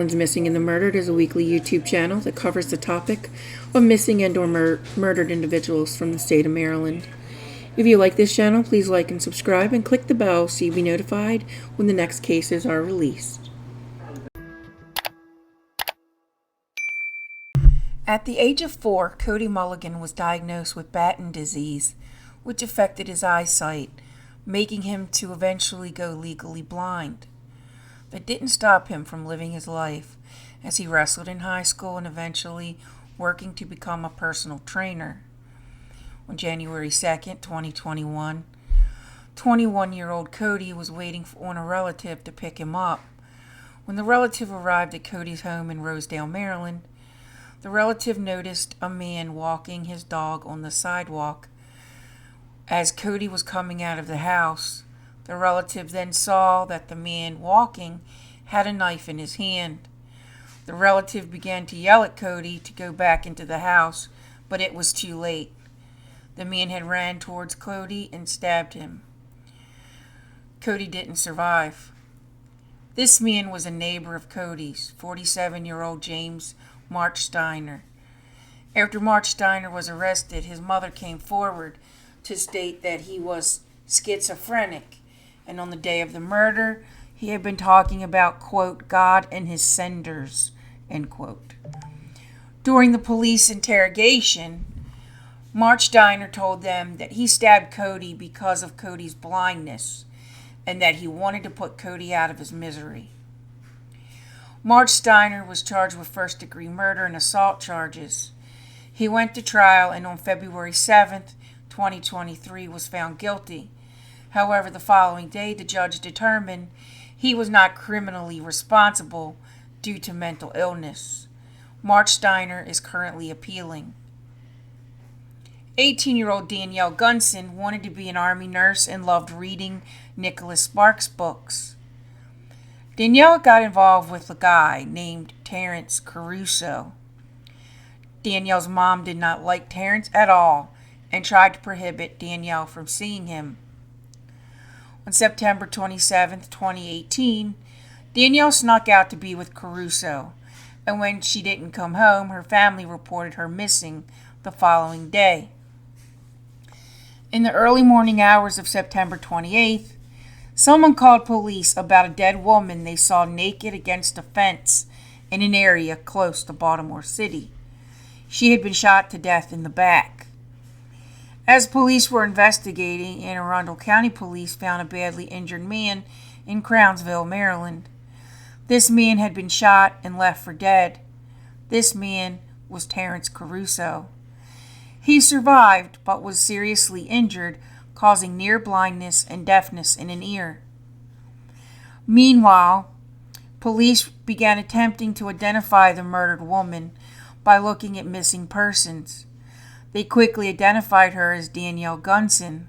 Maryland's Missing and the Murdered is a weekly YouTube channel that covers the topic of missing and or murdered individuals from the state of Maryland. If you like this channel, please like and subscribe and click the bell so you'll be notified when the next cases are released. At the age of 4, Cody Mulligan was diagnosed with Batten disease, which affected his eyesight, making him to eventually go legally blind. That didn't stop him from living his life, as he wrestled in high school and eventually working to become a personal trainer. On January 2nd, 2021, 21-year-old Cody was waiting on a relative to pick him up. When the relative arrived at Cody's home in Rosedale, Maryland, the relative noticed a man walking his dog on the sidewalk. As Cody was coming out of the house, the relative then saw that the man walking had a knife in his hand. The relative began to yell at Cody to go back into the house, but it was too late. The man had ran towards Cody and stabbed him. Cody didn't survive. This man was a neighbor of Cody's, 47-year-old James March Steiner. After March Steiner was arrested, his mother came forward to state that he was schizophrenic, and on the day of the murder, he had been talking about, quote, God and his senders, end quote. During the police interrogation, March Steiner told them that he stabbed Cody because of Cody's blindness and that he wanted to put Cody out of his misery. March Steiner was charged with first-degree murder and assault charges. He went to trial and on February 7th, 2023 was found guilty. However, the following day, the judge determined he was not criminally responsible due to mental illness. March Steiner is currently appealing. 18-year-old Danielle Gunson wanted to be an Army nurse and loved reading Nicholas Sparks books. Danielle got involved with a guy named Terrence Caruso. Danielle's mom did not like Terrence at all and tried to prohibit Danielle from seeing him. On September 27, 2018, Danielle snuck out to be with Caruso, and when she didn't come home, her family reported her missing the following day. In the early morning hours of September 28th, someone called police about a dead woman they saw naked against a fence in an area close to Baltimore City. She had been shot to death in the back. As police were investigating, Anne Arundel County Police found a badly injured man in Crownsville, Maryland. This man had been shot and left for dead. This man was Terrence Caruso. He survived but was seriously injured, causing near blindness and deafness in an ear. Meanwhile, police began attempting to identify the murdered woman by looking at missing persons. They quickly identified her as Danielle Gunson.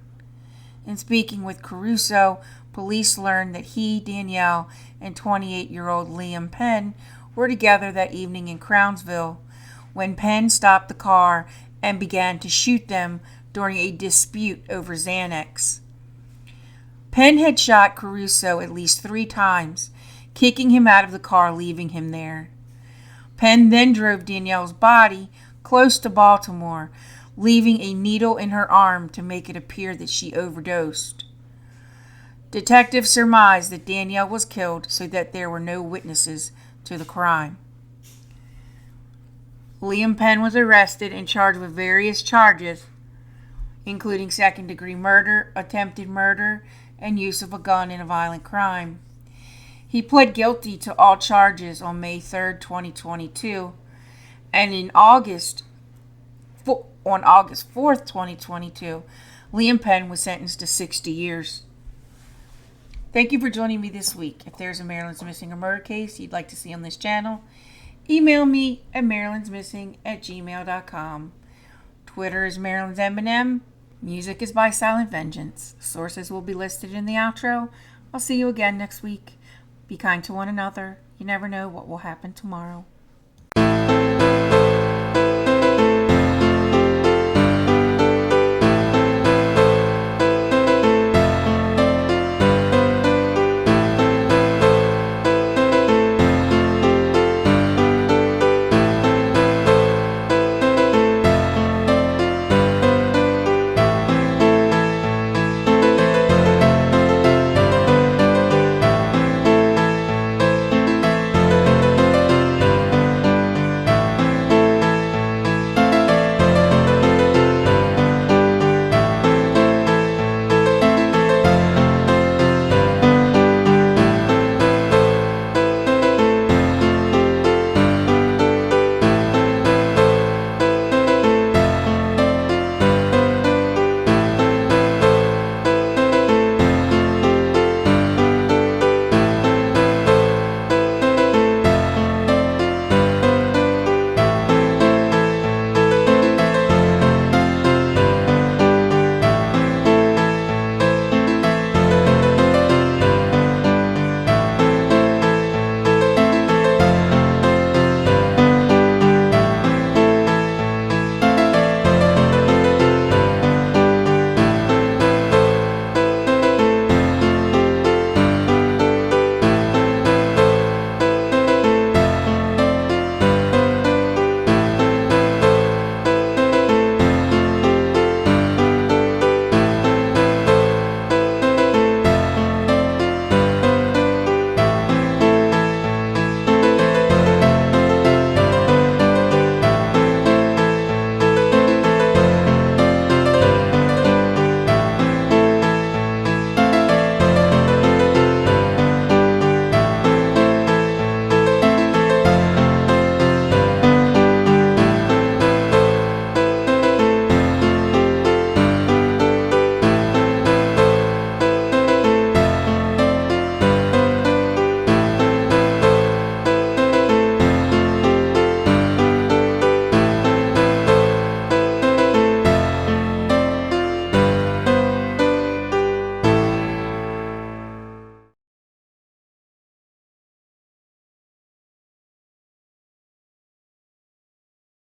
In speaking with Caruso, police learned that he, Danielle, and 28-year-old Liam Penn were together that evening in Crownsville when Penn stopped the car and began to shoot them during a dispute over Xanax. Penn had shot Caruso at least 3 times, kicking him out of the car, leaving him there. Penn then drove Danielle's body close to Baltimore, leaving a needle in her arm to make it appear that she overdosed. Detectives surmised that Danielle was killed so that there were no witnesses to the crime. Liam Penn was arrested and charged with various charges, including second-degree murder, attempted murder, and use of a gun in a violent crime. He pled guilty to all charges on May 3, 2022, and on August 4, 2022, Liam Penn was sentenced to 60 years. Thank you for joining me this week. If there's a Maryland's Missing or Murder case you'd like to see on this channel, email me at marylandsmissing@gmail.com. Twitter is Maryland's M&M. Music is by Silent Vengeance. Sources will be listed in the outro. I'll see you again next week. Be kind to one another. You never know what will happen tomorrow.